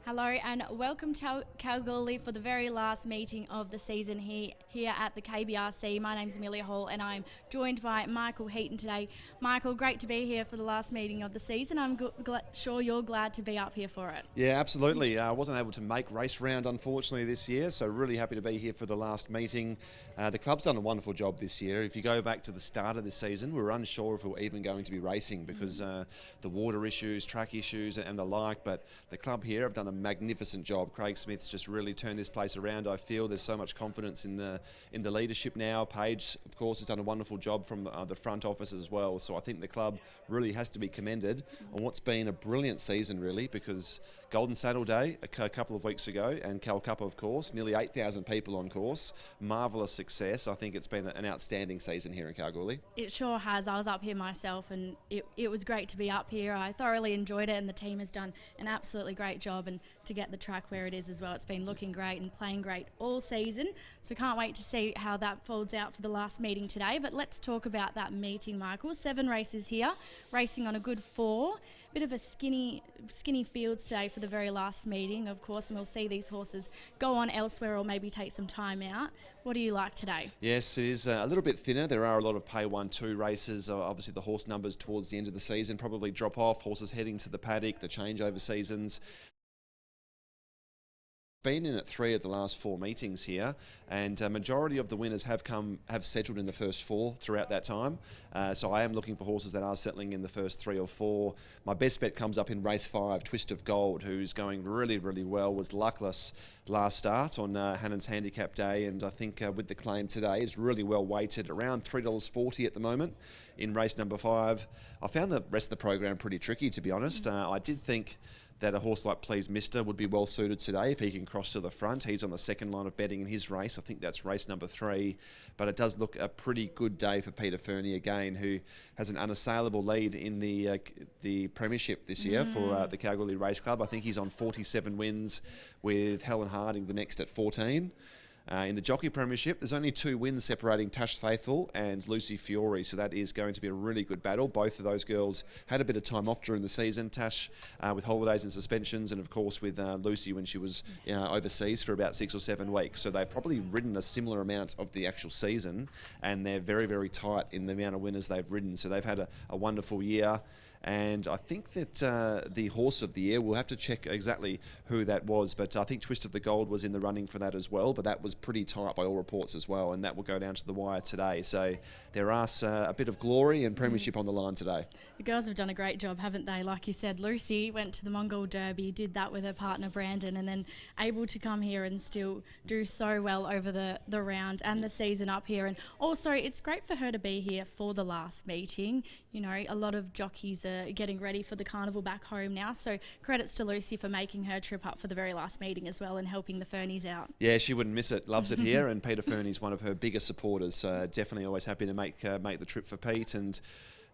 Hello and welcome to Kalgoorlie for the very last meeting of the season here at the KBRC. My name's Amelia Hall and I'm joined by Michael Heaton today. Michael, great to be here for the last meeting of the season. I'm sure you're glad to be up here for it. Yeah, absolutely. I wasn't able to make race round unfortunately this year, so really happy to be here for the last meeting. The club's done a wonderful job this year. If you go back to the start of this season, we were unsure if we were even going to be racing because the water issues, track issues and the like, but the club here have done a magnificent job. Craig Smith's just really turned this place around. I feel there's so much confidence in the leadership now. Paige, of course, has done a wonderful job from the front office as well. So I think the club really has to be commended on what's been a brilliant season, really, because Golden Saddle Day a couple of weeks ago and Kalgoorlie, of course, nearly 8,000 people on course. Marvellous success. I think it's been an outstanding season here in Kalgoorlie. It sure has. I was up here myself and it was great to be up here. I thoroughly enjoyed it and the team has done an absolutely great job, and to get the track where it is as well, it's been looking great and playing great all season. So can't wait to see how that folds out for the last meeting today. But let's talk about that meeting, Michael. 7 races here, racing on a good 4. Bit of a skinny fields today for the very last meeting, of course, and we'll see these horses go on elsewhere or maybe take some time out. What do you like today? Yes, it is a little bit thinner. There are a lot of Pay 1-2 races. Obviously, the horse numbers towards the end of the season probably drop off. Horses heading to the paddock, the changeover seasons. Been in at 3 of the last 4 meetings here, and a majority of the winners have settled in the first 4 throughout that time. So I am looking for horses that are settling in the first 3 or 4. My best bet comes up in race 5, Twist of Gold, who's going really, really well. Was luckless last start on Hannon's Handicap Day, and I think with the claim today is really well weighted, around $3.40 at the moment in race number 5. I found the rest of the program pretty tricky, to be honest. I did think that a horse like Please Mister would be well suited today if he can cross to the front. He's on the second line of betting in his race. I think that's race number 3. But it does look a pretty good day for Peter Fernie again, who has an unassailable lead in the premiership this year for the Kalgoorlie Race Club. I think he's on 47 wins, with Helen Harding the next at 14. In the Jockey Premiership, there's only 2 wins separating Tash Faithful and Lucy Fiore, so that is going to be a really good battle. Both of those girls had a bit of time off during the season. Tash with holidays and suspensions, and of course with Lucy when she was overseas for about 6 or 7 weeks. So they've probably ridden a similar amount of the actual season, and they're very, very tight in the amount of winners they've ridden. So they've had a wonderful year. And I think that the horse of the year, we'll have to check exactly who that was, but I think Twist of the Gold was in the running for that as well, but that was pretty tight by all reports as well, and that will go down to the wire today. So there are a bit of glory and premiership on the line today. The girls have done a great job, haven't they? Like you said, Lucy went to the Mongol Derby, did that with her partner Brandon, and then able to come here and still do so well over the round and the season up here. And also, it's great for her to be here for the last meeting. You know, a lot of jockeys are getting ready for the carnival back home now, so credits to Lucy for making her trip up for the very last meeting as well and helping the Fernies out. Yeah, she wouldn't miss it. Loves it here, and Peter Fernie's one of her biggest supporters. Definitely always happy to make the trip for Pete, and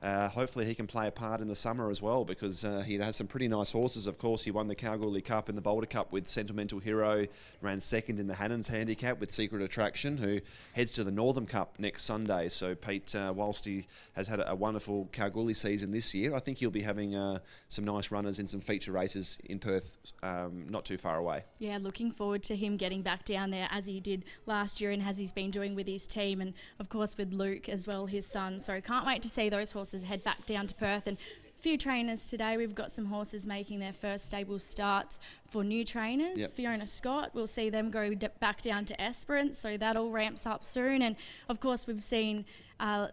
hopefully he can play a part in the summer as well, because he has some pretty nice horses. Of course, he won the Kalgoorlie Cup and the Boulder Cup with Sentimental Hero, ran second in the Hannon's Handicap with Secret Attraction, who heads to the Northern Cup next Sunday. So Pete, whilst he has had a wonderful Kalgoorlie season this year, I think he'll be having some nice runners in some feature races in Perth not too far away. Yeah, looking forward to him getting back down there as he did last year and as he's been doing with his team, and of course with Luke as well, his son. So can't wait to see those horses head back down to Perth. And a few trainers today. We've got some horses making their first stable starts for new trainers. Yep. Fiona Scott, we'll see them go back down to Esperance, so that all ramps up soon. And of course we've seen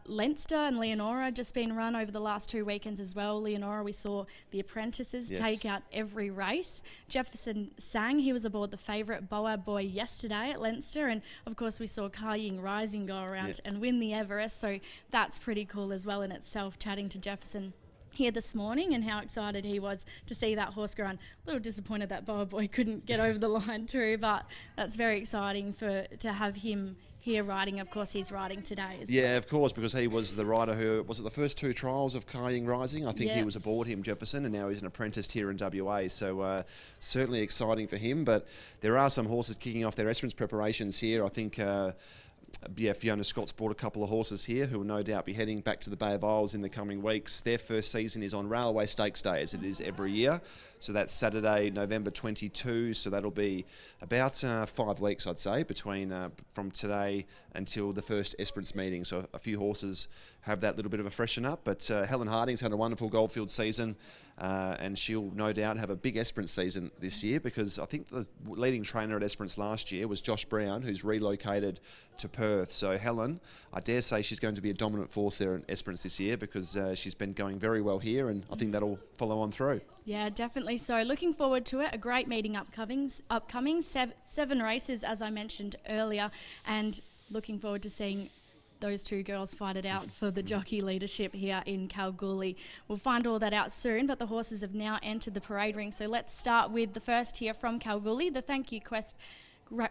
Leinster and Leonora just been run over the last 2 weekends as well. Leonora, we saw the apprentices take out every race. Jefferson Sang, he was aboard the favourite Boa Boy yesterday at Leinster, and of course we saw Kaiying Rising go around and win the Everest, so that's pretty cool as well in itself, chatting to Jefferson here this morning and how excited he was to see that horse go on. A little disappointed that Boa Boy couldn't get over the line too, but that's very exciting to have him here riding. Of course, he's riding today as well. Of course, because he was the rider who was at the first 2 trials of Kaiying Rising. I think he was aboard him, Jefferson, and now he's an apprentice here in WA. So certainly exciting for him. But there are some horses kicking off their Esperance preparations here. I think Fiona Scott's brought a couple of horses here who will no doubt be heading back to the Bay of Isles in the coming weeks. Their first season is on Railway Stakes Day, as it is every year. So that's Saturday, November 22. So that'll be about 5 weeks, I'd say, between from today until the first Esperance meeting. So a few horses have that little bit of a freshen up. But Helen Harding's had a wonderful Goldfield season. And she'll no doubt have a big Esperance season this year, because I think the leading trainer at Esperance last year was Josh Brown, who's relocated to Perth. So Helen, I dare say she's going to be a dominant force there in Esperance this year, because she's been going very well here, and I think that'll follow on through. Yeah, definitely so. Looking forward to it. A great meeting upcoming. Seven races, as I mentioned earlier, and looking forward to seeing those two girls fight it out for the jockey leadership here in Kalgoorlie. We'll find all that out soon, but the horses have now entered the parade ring. So let's start with the first here from Kalgoorlie, the Thank You QWEST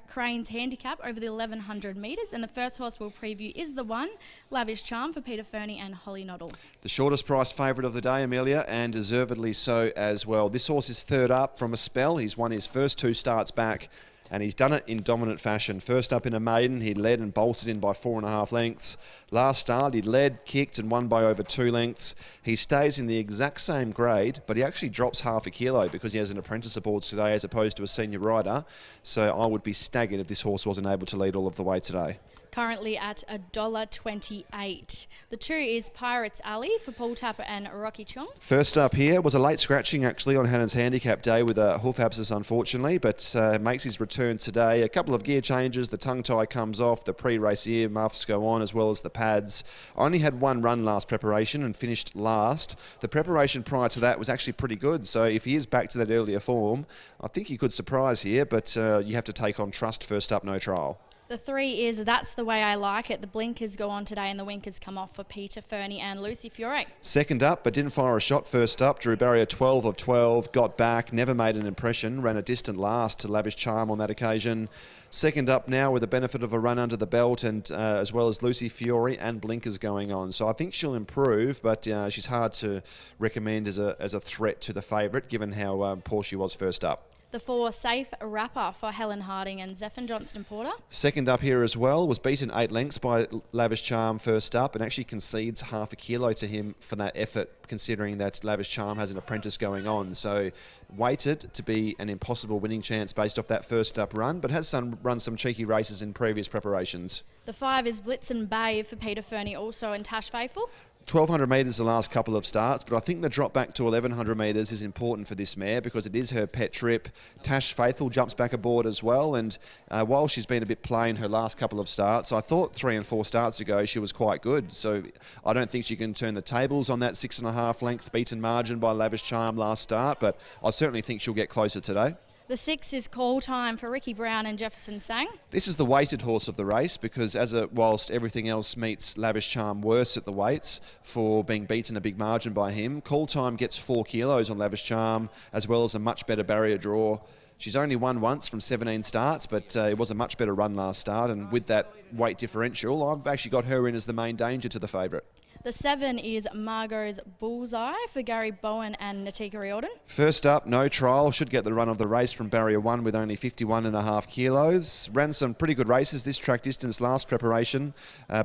CRANES handicap over the 1100 metres, and the first horse we'll preview is the one, Lavish Charm, for Peter Fernie and Holly Nottle. The shortest priced favourite of the day, Amelia, and deservedly so as well. This horse is third up from a spell. He's won his first 2 starts back, and he's done it in dominant fashion. First up in a maiden, he led and bolted in by 4.5 lengths. Last start, he led, kicked and won by over 2 lengths. He stays in the exact same grade, but he actually drops half a kilo because he has an apprentice aboard today as opposed to a senior rider. So I would be staggered if this horse wasn't able to lead all of the way today. Currently at $1.28. The 2 is Pirates Alley for Paul Tapper and Rocky Chong. First up here was a late scratching actually on Hannah's handicap day with a hoof abscess unfortunately, but makes his return today. A couple of gear changes, the tongue tie comes off, the pre-race ear muffs go on as well as the pads. Only had 1 run last preparation and finished last. The preparation prior to that was actually pretty good, so if he is back to that earlier form, I think he could surprise here, but you have to take on Trust first up, no trial. The 3 is That's the Way I Like It. The blinkers go on today and the winkers come off for Peter Fernie and Lucy Fiore. Second up, but didn't fire a shot first up. Drew barrier 12 of 12, got back, never made an impression, ran a distant last to Lavish Charm on that occasion. Second up now with the benefit of a run under the belt, and as well as Lucy Fiore and blinkers going on. So I think she'll improve, but she's hard to recommend as a threat to the favourite given how poor she was first up. The 4, Safe Rapper for Helen Harding and Zephyr Johnston Porter. Second up here as well, was beaten 8 lengths by Lavish Charm first up, and actually concedes half a kilo to him for that effort, considering that Lavish Charm has an apprentice going on. So weighted to be an impossible winning chance based off that first up run, but has run some cheeky races in previous preparations. The 5 is Blitzen Bay for Peter Fernie also and Tash Faithful. 1,200 metres the last couple of starts, but I think the drop back to 1,100 metres is important for this mare because it is her pet trip. Tash Faithful jumps back aboard as well, and while she's been a bit plain her last couple of starts, I thought 3 and 4 starts ago she was quite good. So I don't think she can turn the tables on that 6.5 length beaten margin by Lavish Charm last start, but I certainly think she'll get closer today. The 6 is Call Time for Ricky Brown and Jefferson Sang. This is the weighted horse of the race because whilst everything else meets Lavish Charm worse at the weights for being beaten a big margin by him, Call Time gets 4 kilos on Lavish Charm as well as a much better barrier draw. She's only won once from 17 starts, but it was a much better run last start, and with that weight differential, I've actually got her in as the main danger to the favourite. The 7 is Margot's Bullseye for Gary Bowen and Natika Riordan. First up, no trial, should get the run of the race from barrier 1 with only 51.5 kilos. Ran some pretty good races this track distance last preparation,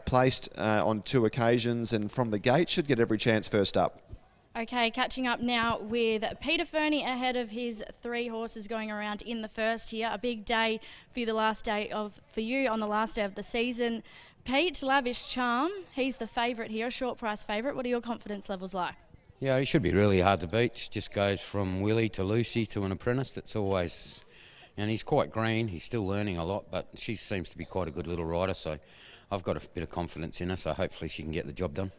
placed on 2 occasions, and from the gate should get every chance first up. Okay, catching up now with Peter Fernie ahead of his 3 horses going around in the first here. A big day for you on the last day of the season. Pete, Lavish Charm, he's the favourite here, a short price favourite. What are your confidence levels like? Yeah, he should be really hard to beat. She just goes from Willie to Lucy to an apprentice. That's always, and he's quite green. He's still learning a lot, but she seems to be quite a good little rider. So I've got a bit of confidence in her. So hopefully she can get the job done.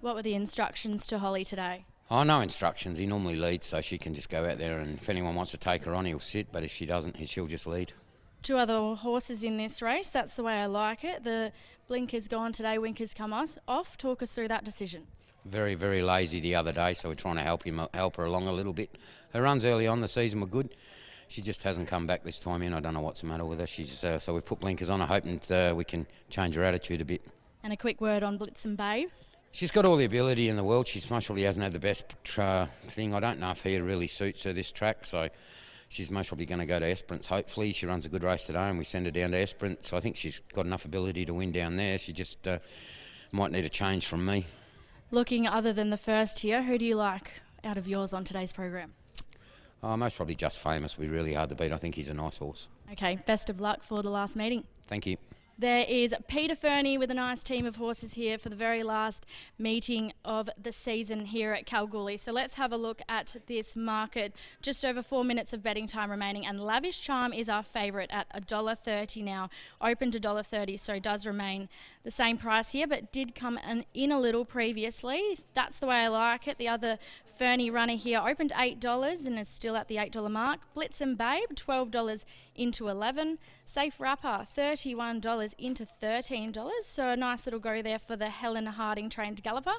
What were the instructions to Holly today? Oh, no instructions. He normally leads, so she can just go out there, and if anyone wants to take her on, he'll sit. But if she doesn't, she'll just lead. 2 other horses in this race. That's the way I like it. The blinkers gone today, winkers come off. Talk us through that decision. Very, very lazy the other day, so we're trying to help her along a little bit. Her runs early on the season were good. She just hasn't come back this time in. I don't know what's the matter with her. So we put blinkers on her, hoping we can change her attitude a bit. And a quick word on Blitzen Bay. She's got all the ability in the world. She most probably hasn't had the best thing. I don't know if he really suits her this track, so she's most probably going to go to Esperance. Hopefully she runs a good race today and we send her down to Esperance. So I think she's got enough ability to win down there. She just might need a change from me. Looking other than the first here, who do you like out of yours on today's program? Most probably Just Famous. We're really hard to beat. I think he's a nice horse. Okay, best of luck for the last meeting. Thank you. There is Peter Fernie with a nice team of horses here for the very last meeting of the season here at Kalgoorlie. So let's have a look at this market. Just over 4 minutes of betting time remaining, and Lavish Charm is our favourite at $1.30 now, open to $1.30, so does remain the same price here, but did come in a little previously. That's the way I like it. The other Fernie runner here opened $8 and is still at the $8 mark. Blitz and Babe, $12 into $11. Safe Rapper, $31 into $13. So a nice little go there for the Helen Harding trained galloper.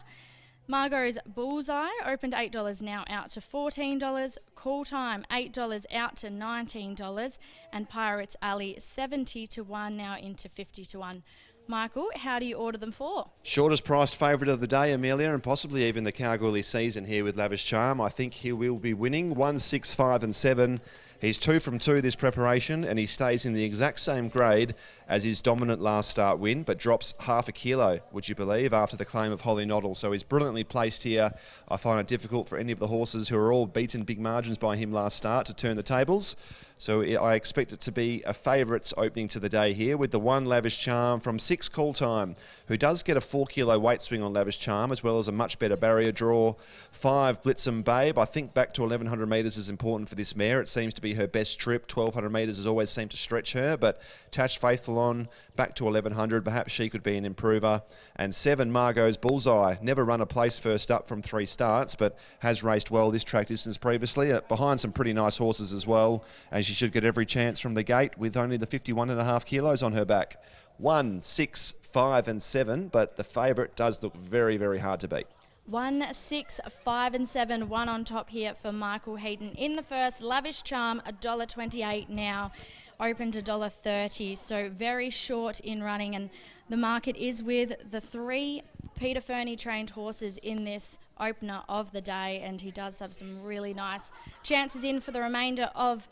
Margot's Bullseye opened $8 now out to $14. Call Time $8 out to $19. And Pirates Alley 70 to 1 now into 50 to 1. Michael, how do you order them for? Shortest priced favourite of the day, Amelia, and possibly even the Kalgoorlie season here with Lavish Charm. I think he will be winning 1, 6, 5 and 7. He's 2 from 2 this preparation, and he stays in the exact same grade as his dominant last start win, but drops half a kilo, would you believe, after the claim of Holly Nottle. So he's brilliantly placed here. I find it difficult for any of the horses who are all beaten big margins by him last start to turn the tables. So I expect it to be a favourites opening to the day here with the 1 Lavish Charm from 6 Call Time, who does get a 4 kilo weight swing on Lavish Charm, as well as a much better barrier draw. 5 Blitz and Babe. I think back to 1100 metres is important for this mare. It seems to be her best trip. 1200 metres has always seemed to stretch her, but Tash Faithful on back to 1100. Perhaps she could be an improver. And 7 Margot's Bullseye. Never run a place first up from 3 starts, but has raced well this track distance previously, behind some pretty nice horses as well, and she should get every chance from the gate with only the 51.5 kilos on her back. 1, 6, 5 and 7, but the favourite does look very, very hard to beat. 1, 6, 5 and 7, 1 on top here for Michael Heaton. In the first, Lavish Charm, $1.28 now, open to $1.30, so very short in running, and the market is with the 3 Peter Fernie trained horses in this opener of the day, and he does have some really nice chances in for the remainder of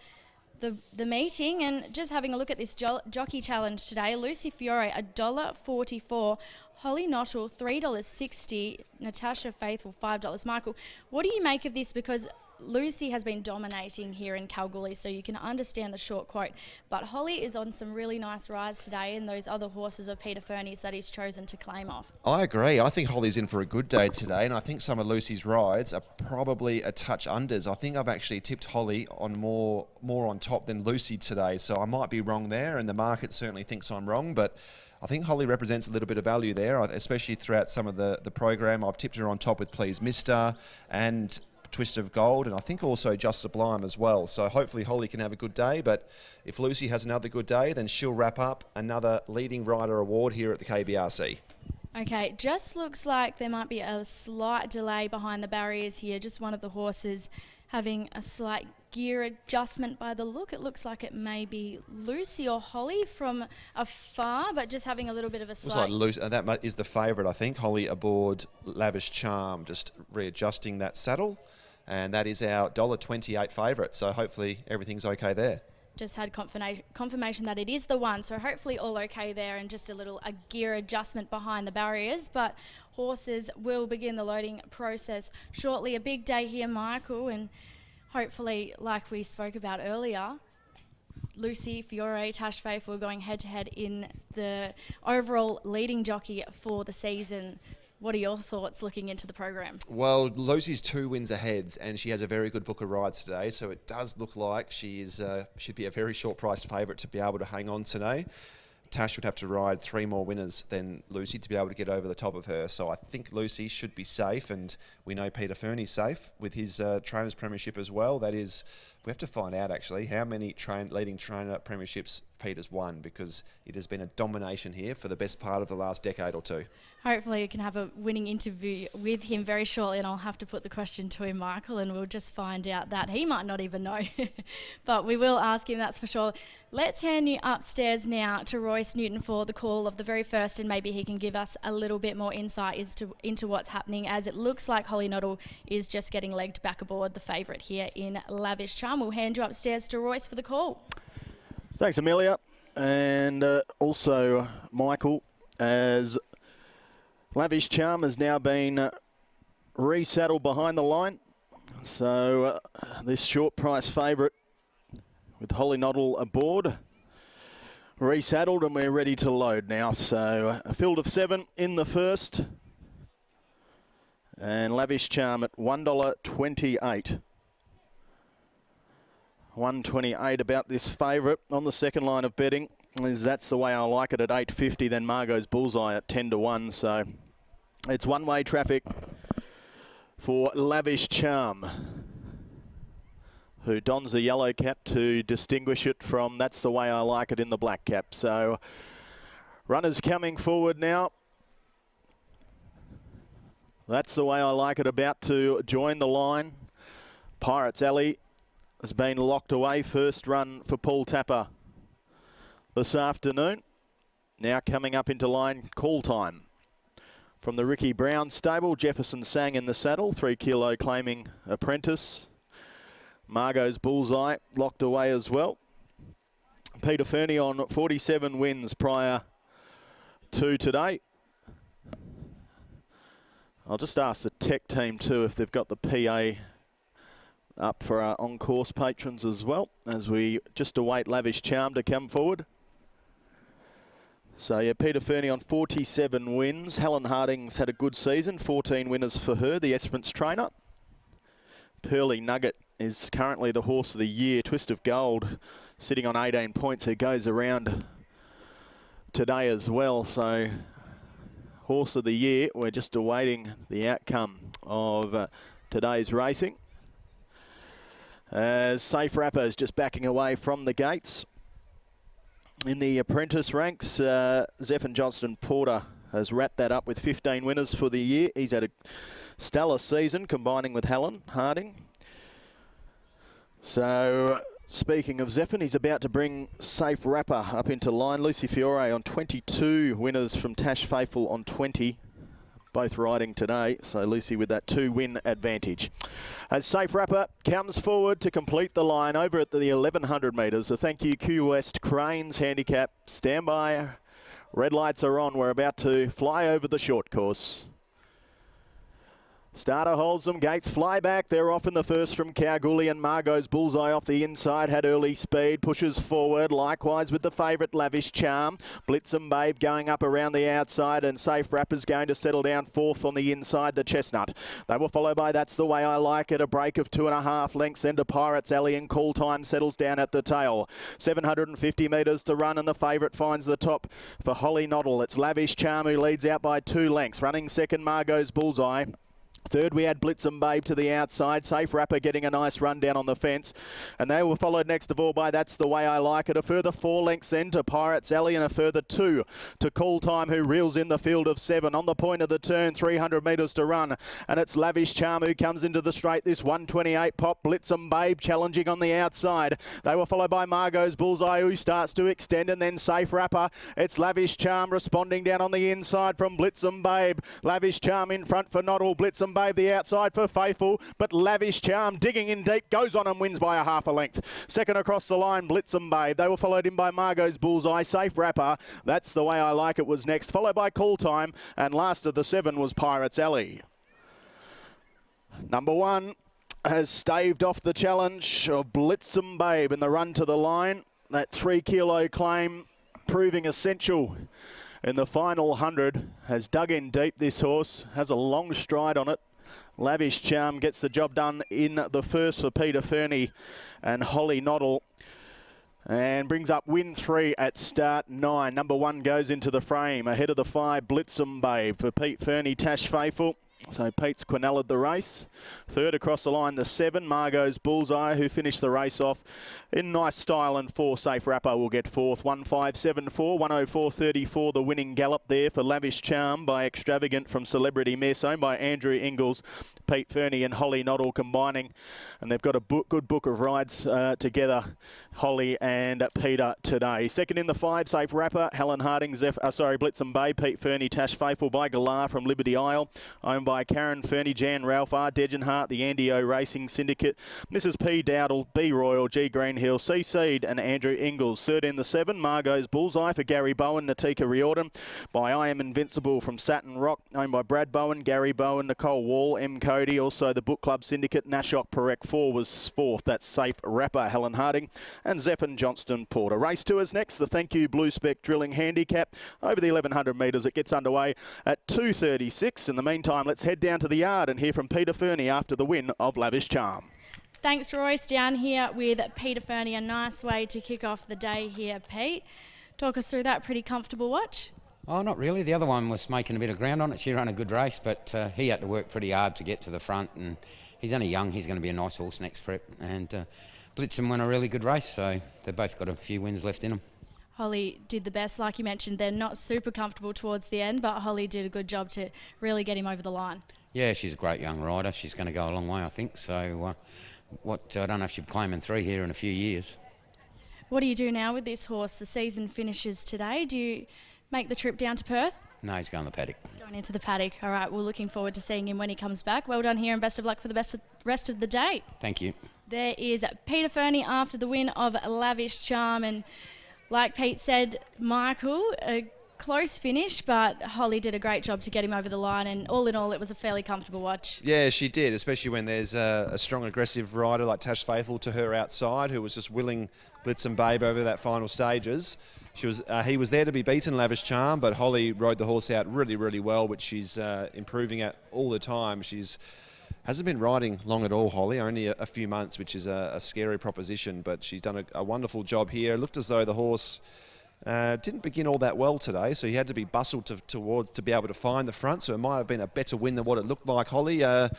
the meeting. And just having a look at this jockey challenge today, Lucy Fiore, $1.44. Holly Nottle, $3.60. Natasha Faithful, $5. Michael, what do you make of this? Because Lucy has been dominating here in Kalgoorlie, so you can understand the short quote. But Holly is on some really nice rides today, and those other horses of Peter Fernie's that he's chosen to claim off. I agree. I think Holly's in for a good day today, and I think some of Lucy's rides are probably a touch unders. I think I've actually tipped Holly on more on top than Lucy today, so I might be wrong there, and the market certainly thinks I'm wrong, but I think Holly represents a little bit of value there, especially throughout some of the program. I've tipped her on top with Please Mister and Twist of Gold, and I think also Just Sublime as well. So hopefully Holly can have a good day, but if Lucy has another good day, then she'll wrap up another leading rider award here at the KBRC. Okay, just looks like there might be a slight delay behind the barriers here. Just one of the horses having a slight gear adjustment by the look. It looks like it may be Lucy or Holly from afar, but just having a little bit of a slight... Looks like Lucy, that is the favourite, I think. Holly aboard Lavish Charm, just readjusting that saddle. And that is our $1.28 favourite, so hopefully everything's okay there. Just had confirmation that it is the one, so hopefully all okay there, and just a gear adjustment behind the barriers. But horses will begin the loading process shortly. A big day here, Michael, and hopefully, like we spoke about earlier, Lucy Fiore, Tash Faithful going head-to-head in the overall leading jockey for the season. What are your thoughts looking into the program? Well, Lucy's 2 wins ahead, and she has a very good book of rides today, so it does look like she should be a very short-priced favourite to be able to hang on today. Tash would have to ride 3 more winners than Lucy to be able to get over the top of her. So I think Lucy should be safe, and we know Peter Fernie's safe with his Trainers Premiership as well. That is, we have to find out actually how many leading trainer premierships Peter's won, because it has been a domination here for the best part of the last decade or 2. Hopefully you can have a winning interview with him very shortly, and I'll have to put the question to him, Michael, and we'll just find out that. He might not even know, but we will ask him, that's for sure. Let's hand you upstairs now to Royce Newton for the call of the very first, and maybe he can give us a little bit more insight into what's happening, as it looks like Holly Nottle is just getting legged back aboard the favourite here in Lavish Charm. Charm. We'll hand you upstairs to Royce for the call. Thanks, Amelia. And also Michael, as Lavish Charm has now been resaddled behind the line. So this short price favourite with Holly Nottle aboard, resaddled, and we're ready to load now. So a field of 7 in the first. And Lavish Charm at $1.28. $1.28 about this favourite. On the second line of betting is That's the Way I Like It at $8.50. Then Margot's Bullseye at 10-1. So it's one-way traffic for Lavish Charm, who dons a yellow cap to distinguish it from That's the Way I Like It in the black cap. So runners coming forward now. That's the Way I Like It about to join the line. Pirates Alley has been locked away. First run for Paul Tapper this afternoon. Now coming up into line, Call Time. From the Ricky Brown stable, Jefferson Sang in the saddle, 3 kilo claiming apprentice. Margot's Bullseye locked away as well. Peter Fernie on 47 wins prior to today. I'll just ask the tech team too if they've got the PA up for our on-course patrons as well, as we just await Lavish Charm to come forward. So yeah, Peter Fernie on 47 wins. Helen Harding's had a good season, 14 winners for her, the Esperance trainer. Pearly Nugget is currently the horse of the year. Twist of Gold sitting on 18 points, who goes around today as well. So horse of the year, we're just awaiting the outcome of today's racing. As Safe Rapper is just backing away from the gates. In the apprentice ranks, Zephyr Johnston Porter has wrapped that up with 15 winners for the year. He's had a stellar season, combining with Helen Harding. So, speaking of Zephyr, he's about to bring Safe Rapper up into line. Lucy Fiore on 22 winners from Tash Faithful on 20. Both riding today, so Lucy with that 2-win advantage. As Safe Rapper comes forward to complete the line over at the 1100 metres. So thank you, QWEST, Cranes, Handicap. Stand by. Red lights are on. We're about to fly over the short course. Starter holds them, gates fly back. They're off in the first from Kalgoorlie, and Margot's Bullseye off the inside had early speed, pushes forward. Likewise with the favourite Lavish Charm. Blitzum Babe going up around the outside, and Safe Rapper's going to settle down fourth on the inside, the Chestnut. They were followed by That's the Way I Like It, a break of 2.5 lengths into Pirates Alley, and Call Time settles down at the tail. 750 metres to run, and the favourite finds the top for Holly Nottle. It's Lavish Charm who leads out by 2 lengths. Running second, Margot's Bullseye. Third, we had Blitzum Babe to the outside. Safe Rapper getting a nice run down on the fence. And they were followed next of all by That's the Way I Like It. A further 4 lengths then to Pirates Alley, and a further 2 to Call Time, who reels in the field of 7. On the point of the turn, 300 metres to run. And it's Lavish Charm who comes into the straight. This 128 pop. Blitzum Babe challenging on the outside. They were followed by Margot's Bullseye, who starts to extend, and then Safe Rapper. It's Lavish Charm responding down on the inside from Blitzum Babe. Lavish Charm in front for Nottle. Blitzum Babe the outside for Faithful, but Lavish Charm digging in deep, goes on and wins by a half a length. Second across the line, Blitzum Babe. They were followed in by Margot's Bullseye. Safe Rapper, That's the Way I Like It was next, followed by Call Time, and last of the 7 was Pirates Alley. Number 1 has staved off the challenge of Blitzum Babe in the run to the line. That 3 kilo claim proving essential in the final 100. Has dug in deep, this horse, has a long stride on it. Lavish Charm gets the job done in the first for Peter Fernie and Holly Nottle, and brings up win 3 at start 9. Number 1 goes into the frame ahead of the 5, Blitzum Babe for Pete Fernie, Tash Faithful. So Pete's Quinella'd the race. Third across the line, the 7, Margot's Bullseye, who finished the race off in nice style, and 4, Safe Rapper will get fourth. 1.574, 104.34, the winning gallop there for Lavish Charm by Extravagant from Celebrity Miss, owned by Andrew Ingalls, Pete Fernie and Holly Nottle combining. And they've got a good book of rides together, Holly and Peter today. Second in the 5, Safe Rapper, Helen Harding, Blitzum Bay, Pete Fernie, Tash Faithful by Galar from Liberty Isle, owned by by Karen Fernie, Jan Ralph, R. Degenhart, the Andy O Racing Syndicate, Mrs. P. Dowdle, B. Royal, G. Greenhill, C. Seed and Andrew Ingalls. Third in the 7, Margot's Bullseye for Gary Bowen, Natika Riordan, by I Am Invincible from Saturn Rock, owned by Brad Bowen, Gary Bowen, Nicole Wall, M. Cody. Also the Book Club Syndicate, Nashok Perek 4 was 4th. That's Safe Rapper, Helen Harding, and Zephan Johnston Porter. Race 2 is next, the Thank You Blue Spec Drilling Handicap. Over the 1100 metres, it gets underway at 2:36. In the meantime, let's head down to the yard and hear from Peter Fernie after the win of Lavish Charm. Thanks, Royce. Down here with Peter Fernie. A nice way to kick off the day here, Pete. Talk us through that pretty comfortable watch. Oh, not really. The other one was making a bit of ground on it. She ran a good race, but he had to work pretty hard to get to the front, and he's only young. He's going to be a nice horse next prep. And Blitzen won a really good race, so they've both got a few wins left in them. Holly did the best. Like you mentioned, they're not super comfortable towards the end, but Holly did a good job to really get him over the line. Yeah, she's a great young rider. She's going to go a long way, I think. So I don't know if she'll be claiming 3 here in a few years. What do you do now with this horse? The season finishes today. Do you make the trip down to Perth? No, he's going to the paddock. Going into the paddock. All right, we're looking forward to seeing him when he comes back. Well done here and best of luck for the rest of the day. Thank you. There is Peter Fernie after the win of Lavish Charm. And like Pete said, Michael, a close finish, but Holly did a great job to get him over the line, and all in all it was a fairly comfortable watch. Yeah, she did, especially when there's a strong aggressive rider like Tash Faithful to her outside who was just willing Blitz and Babe over that final stages. He was there to be beaten, Lavish Charm, but Holly rode the horse out really, really well, which she's improving at all the time. Hasn't been riding long at all, Holly, only a few months, which is a scary proposition, but she's done a wonderful job here. It looked as though the horse didn't begin all that well today, so he had to be bustled to be able to find the front, so it might have been a better win than what it looked like. Holly, a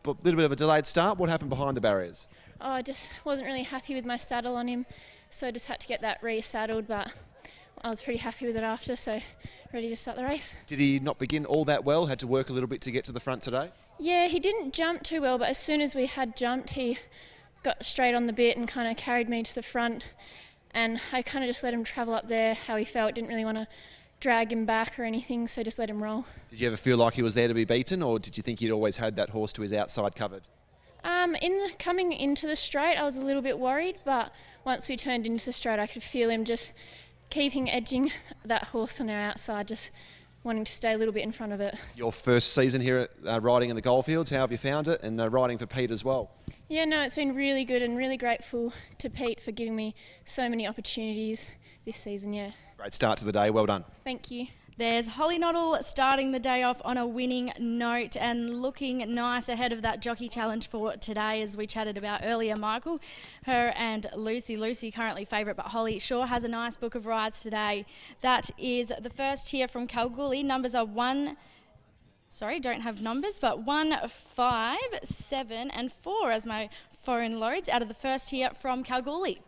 little bit of a delayed start. What happened behind the barriers? Oh, I just wasn't really happy with my saddle on him, so I just had to get that resaddled, but I was pretty happy with it after, so ready to start the race. Did he not begin all that well? Had to work a little bit to get to the front today? Yeah, he didn't jump too well, but as soon as we had jumped, he got straight on the bit and kind of carried me to the front, and I kind of just let him travel up there how he felt. Didn't really want to drag him back or anything, so just let him roll. Did you ever feel like he was there to be beaten, or did you think he'd always had that horse to his outside covered? Coming into the straight, I was a little bit worried, but once we turned into the straight, I could feel him just keeping edging that horse on our outside, just wanting to stay a little bit in front of it. Your first season here at riding in the Goldfields, how have you found it, and riding for Pete as well? Yeah, no, it's been really good, and really grateful to Pete for giving me so many opportunities this season, yeah. Great start to the day, well done. Thank you. There's Holly Nottle starting the day off on a winning note and looking nice ahead of that jockey challenge for today, as we chatted about earlier, Michael. Her and Lucy currently favourite, but Holly sure has a nice book of rides today. That is the first here from Kalgoorlie. Numbers are don't have numbers, but 1, 5, 7 and 4 as my phone loads out of the first here from Kalgoorlie.